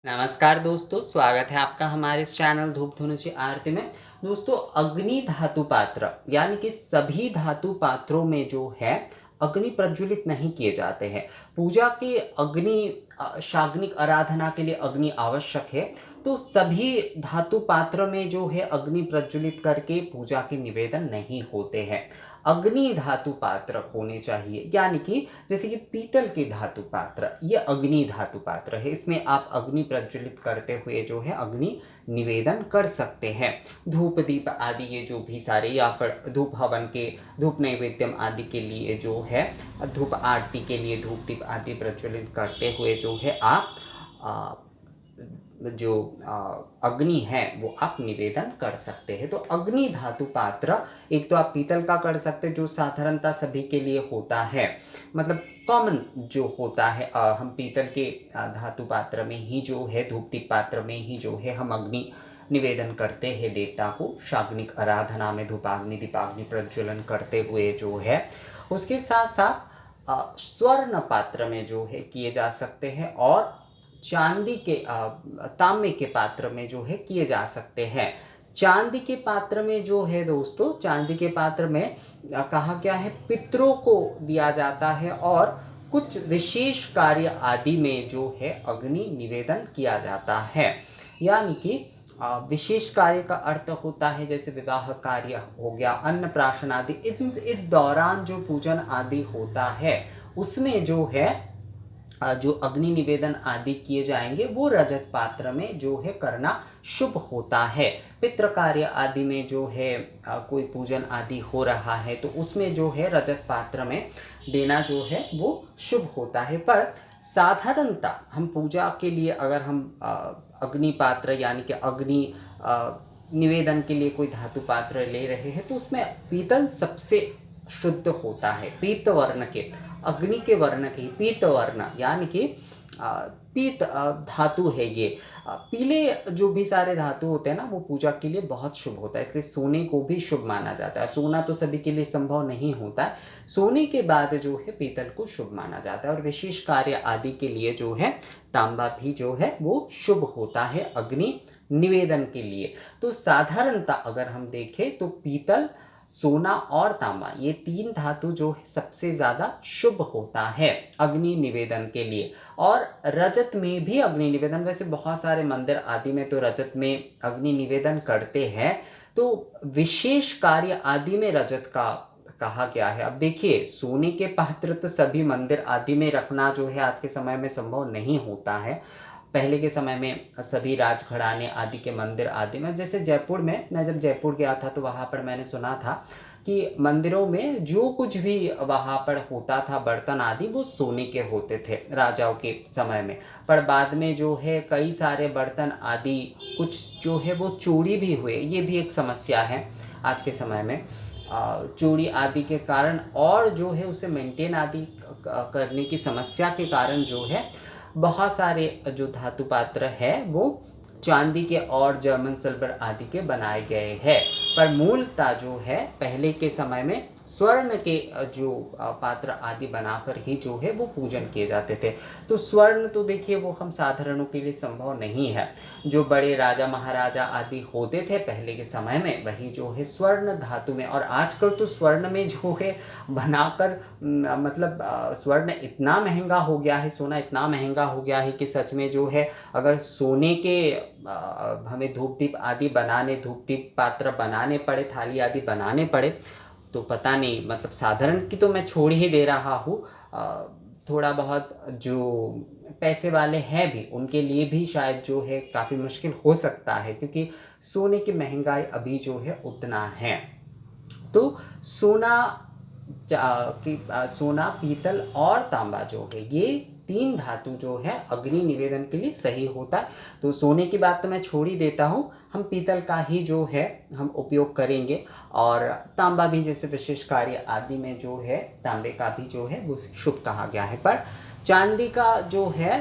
नमस्कार दोस्तों, स्वागत है आपका हमारे इस चैनल धूप धुनुची आरती में। दोस्तों, अग्नि धातु पात्र यानी कि सभी धातु पात्रों में जो है अग्नि प्रज्वलित नहीं किए जाते हैं। पूजा के शाग्निक आराधना के लिए अग्नि आवश्यक है, तो सभी धातु पात्र में जो है अग्नि प्रज्वलित करके पूजा के निवेदन नहीं होते हैं। अग्नि धातु पात्र होने चाहिए, यानी कि जैसे कि पीतल के धातु पात्र, ये अग्नि धातु पात्र है। इसमें आप अग्नि प्रज्वलित करते हुए जो है अग्नि निवेदन कर सकते हैं। धूप दीप आदि ये जो भी सारे, या फिर धूप हवन के धूप नैवेद्यम आदि के लिए जो है, धूप आरती के लिए धूप दीप आदि प्रज्वलित करते हुए जो है आप जो अग्नि है वो आप निवेदन कर सकते हैं। तो अग्नि धातु पात्र एक तो आप पीतल का कर सकते हैं, जो साधारणतः सभी के लिए होता है, मतलब कॉमन जो होता है। हम पीतल के धातु पात्र में ही जो है, धूप दीप पात्र में ही जो है हम अग्नि निवेदन करते हैं देवता को, शाग्निक आराधना में धूपाग्नि दीपाग्नि प्रज्वलन करते हुए जो है। उसके साथ साथ स्वर्ण पात्र में जो है किए जा सकते हैं, और चांदी के तांबे के पात्र में जो है किए जा सकते हैं। चांदी के पात्र में जो है दोस्तों, चांदी के पात्र में कहा गया है पितरों को दिया जाता है, और कुछ विशेष कार्य आदि में जो है अग्नि निवेदन किया जाता है। यानी कि विशेष कार्य का अर्थ होता है जैसे विवाह कार्य हो गया, अन्नप्राशन आदि, इस दौरान जो पूजन आदि होता है उसमें जो है जो अग्नि निवेदन आदि किए जाएंगे वो रजत पात्र में जो है करना शुभ होता है। पितृ कार्य आदि में जो है कोई पूजन आदि हो रहा है तो उसमें जो है रजत पात्र में देना जो है वो शुभ होता है। पर साधारणतः हम पूजा के लिए अगर हम अग्नि पात्र यानी कि अग्नि निवेदन के लिए कोई धातु पात्र ले रहे हैं तो उसमें पीतल सबसे शुद्ध होता है। पीत वर्ण के, अग्नि के वर्ण के, पीत वर्ण यानी कि पीत धातु है ये। पीले जो भी सारे धातु होते हैं ना, वो पूजा के लिए बहुत शुभ होता है, इसलिए सोने को भी शुभ माना जाता है। सोना तो सभी के लिए संभव नहीं होता है, सोने के बाद जो है पीतल को शुभ माना जाता है। और विशेष कार्य आदि के लिए जो है तांबा भी जो है वो शुभ होता है अग्नि निवेदन के लिए। तो साधारणतः अगर हम देखें तो पीतल, सोना और तांबा, ये तीन धातु जो है सबसे ज्यादा शुभ होता है अग्नि निवेदन के लिए। और रजत में भी अग्नि निवेदन, वैसे बहुत सारे मंदिर आदि में तो रजत में अग्नि निवेदन करते हैं, तो विशेष कार्य आदि में रजत का कहा गया है। अब देखिए, सोने के पात्र तो सभी मंदिर आदि में रखना जो है आज के समय में संभव नहीं होता है। पहले के समय में सभी राजघराने आदि के मंदिर आदि में, जैसे जयपुर में, मैं जब जयपुर गया था तो वहाँ पर मैंने सुना था कि मंदिरों में जो कुछ भी वहाँ पर होता था बर्तन आदि वो सोने के होते थे राजाओं के समय में। पर बाद में जो है कई सारे बर्तन आदि कुछ जो है वो चोरी भी हुए, ये भी एक समस्या है आज के समय में। चोरी आदि के कारण और जो है उसे मेंटेन आदि करने की समस्या के कारण जो है बहुत सारे जो धातु पात्र है वो चांदी के और जर्मन सिल्वर आदि के बनाए गए हैं। पर मूलतः जो है पहले के समय में स्वर्ण के जो पात्र आदि बनाकर ही जो है वो पूजन किए जाते थे। तो स्वर्ण तो देखिए वो हम साधारणों के लिए संभव नहीं है। जो बड़े राजा महाराजा आदि होते थे पहले के समय में, वही जो है स्वर्ण धातु में। और आजकल तो स्वर्ण में जो है बनाकर मतलब स्वर्ण इतना महंगा हो गया है, सोना इतना महंगा हो गया है कि सच में जो है अगर सोने के हमें धूप दीप आदि बनाने, धूप दीप पात्र बनाने पड़े, थाली आदि बनाने पड़े, तो पता नहीं, मतलब साधारण की तो मैं छोड़ ही दे रहा हूँ, थोड़ा बहुत जो पैसे वाले हैं भी उनके लिए भी शायद जो है काफ़ी मुश्किल हो सकता है, क्योंकि सोने की महंगाई अभी जो है उतना है। तो सोना सोना, पीतल और तांबा जो है, ये तीन धातु जो है अग्नि निवेदन के लिए सही होता है। तो सोने की बात तो मैं छोड़ ही देता हूँ, हम पीतल का ही जो है हम उपयोग करेंगे। और तांबा भी जैसे विशेष कार्य आदि में जो है तांबे का भी जो है वो शुभ कहा गया है। पर चांदी का जो है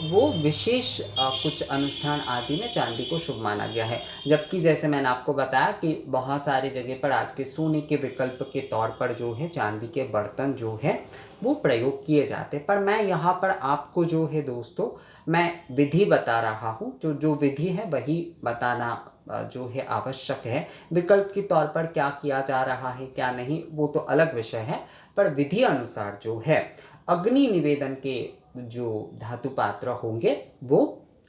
वो विशेष कुछ अनुष्ठान आदि में चांदी को शुभ माना गया है। जबकि जैसे मैंने आपको बताया कि बहुत सारी जगह पर आज के सोने के विकल्प के तौर पर जो है चांदी के बर्तन जो है वो प्रयोग किए जाते हैं। पर मैं यहाँ पर आपको जो है दोस्तों मैं विधि बता रहा हूँ, जो जो विधि है वही बताना जो है आवश्यक है। विकल्प के तौर पर क्या किया जा रहा है क्या नहीं वो तो अलग विषय है, पर विधि अनुसार जो है अग्नि निवेदन के जो धातु पात्र होंगे वो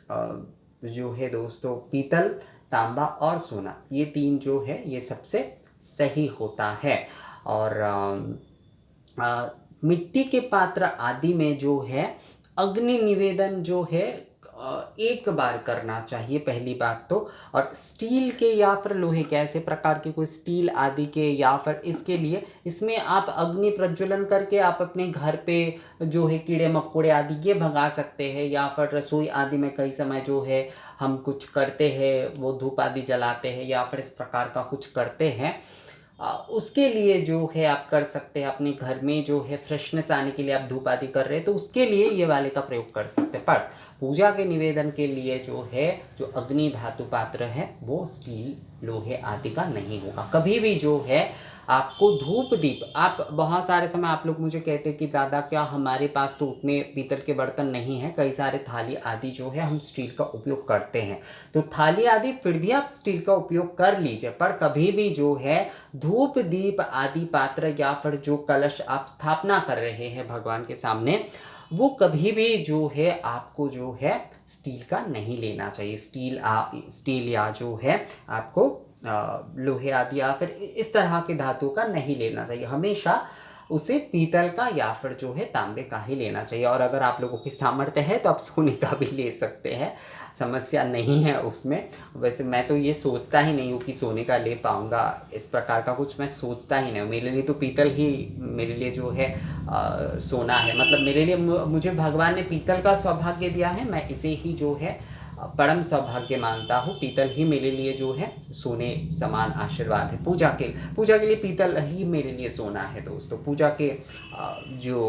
जो है दोस्तों पीतल, तांबा और सोना, ये तीन जो है ये सबसे सही होता है। और मिट्टी के पात्र आदि में जो है अग्नि निवेदन जो है एक बार करना चाहिए पहली बात तो। और स्टील के या फिर लोहे के ऐसे प्रकार के कोई स्टील आदि के या फिर इसके लिए इसमें आप अग्नि प्रज्वलन करके आप अपने घर पे जो है कीड़े मकोड़े आदि ये भगा सकते हैं। या फिर रसोई आदि में कई समय जो है हम कुछ करते हैं, वो धूप आदि जलाते हैं या फिर इस प्रकार का कुछ करते हैं, उसके लिए जो है आप कर सकते हैं। अपने घर में जो है फ्रेशनेस आने के लिए आप धूप आदि कर रहे हैं तो उसके लिए ये वाले का प्रयोग कर सकते हैं। पर पूजा के निवेदन के लिए जो है जो अग्नि धातु पात्र है वो स्टील, लोहे आदि का नहीं होगा। कभी भी जो है आपको धूप दीप, आप बहुत सारे समय आप लोग मुझे कहते हैं कि दादा क्या हमारे पास तो उतने पीतल के बर्तन नहीं हैं, कई सारे थाली आदि जो है हम स्टील का उपयोग करते हैं। तो थाली आदि फिर भी आप स्टील का उपयोग कर लीजिए, पर कभी भी जो है धूप दीप आदि पात्र या फिर जो कलश आप स्थापना कर रहे हैं भगवान के सामने, वो कभी भी जो है आपको जो है स्टील का नहीं लेना चाहिए। स्टील या जो है आपको लोहे आदि या फिर इस तरह के धातु का नहीं लेना चाहिए। हमेशा उसे पीतल का या फिर जो है तांबे का ही लेना चाहिए। और अगर आप लोगों की सामर्थ्य है तो आप सोने का भी ले सकते हैं, समस्या नहीं है उसमें। वैसे मैं तो ये सोचता ही नहीं हूँ कि सोने का ले पाऊँगा, इस प्रकार का कुछ मैं सोचता ही नहीं हूँ। मेरे लिए तो पीतल ही मेरे लिए जो है सोना है। मतलब मेरे लिए मुझे भगवान ने पीतल का सौभाग्य दिया है, मैं इसे ही जो है परम सौभाग्य मानता हूँ। पीतल ही मेरे लिए जो है सोने समान आशीर्वाद है। पूजा के लिए पीतल ही मेरे लिए सोना है दोस्तों। पूजा के जो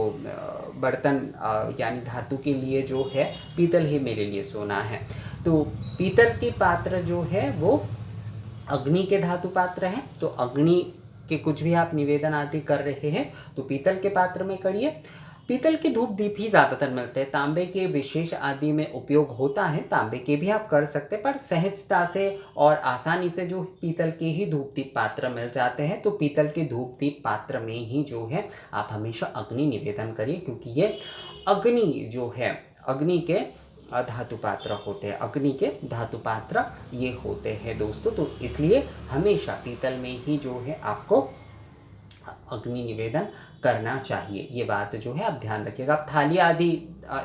बर्तन यानी धातु के लिए जो है पीतल ही मेरे लिए सोना है। तो पीतल के पात्र जो है वो अग्नि के धातु पात्र हैं। तो अग्नि के कुछ भी आप निवेदन आदि कर रहे हैं तो पीतल के पात्र में करिए। पीतल के धूप दीप ही ज़्यादातर मिलते हैं, तांबे के विशेष आदि में उपयोग होता है, तांबे के भी आप कर सकते हैं, पर सहजता से और आसानी से जो पीतल के ही धूप दीप पात्र मिल जाते हैं तो पीतल के धूप दीप पात्र में ही जो है आप हमेशा अग्नि निवेदन करिए, क्योंकि ये अग्नि जो है अग्नि के धातु पात्र होते हैं, अग्नि के धातु पात्र ये होते हैं दोस्तों। तो इसलिए हमेशा पीतल में ही जो है आपको अग्नि निवेदन करना चाहिए। ये बात जो है आप ध्यान रखिएगा। आप थाली आदि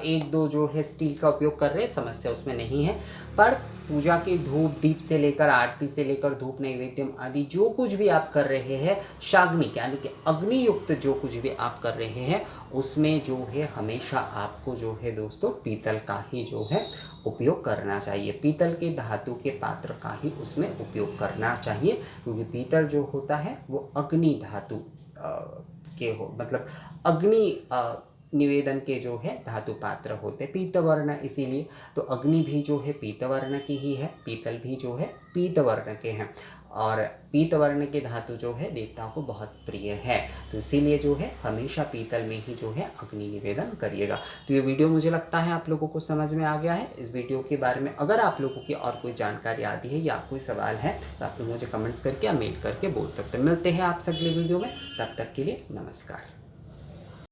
एक दो जो है स्टील का उपयोग कर रहे हैं, समस्या उसमें नहीं है, पर पूजा के धूप दीप से लेकर आरती से लेकर धूप नैवेद्यम आदि जो कुछ भी आप कर रहे हैं, शाग्निक यानी कि अग्नि युक्त जो कुछ भी आप कर रहे हैं उसमें जो है हमेशा आपको जो है दोस्तों पीतल का ही जो है उपयोग करना चाहिए। पीतल के धातु के पात्र का ही उसमें उपयोग करना चाहिए, क्योंकि पीतल जो होता है वो अग्नि धातु के हो मतलब अग्नि निवेदन के जो है धातु पात्र होते हैं, पीतवर्ण, इसीलिए तो अग्नि भी जो है पीतवर्ण की ही है, पीतल भी जो है पीतवर्ण के हैं। और पीतवर्ण के धातु जो है देवताओं को बहुत प्रिय है, तो इसीलिए जो है हमेशा पीतल में ही जो है अग्नि निवेदन करिएगा। तो ये वीडियो मुझे लगता है आप लोगों को समझ में आ गया है। इस वीडियो के बारे में अगर आप लोगों की और कोई जानकारी आती है या कोई सवाल है तो आप लोग मुझे कमेंट्स करके या मेल करके बोल सकते हैं। मिलते हैं आपसे अगले वीडियो में, तब तक के लिए नमस्कार।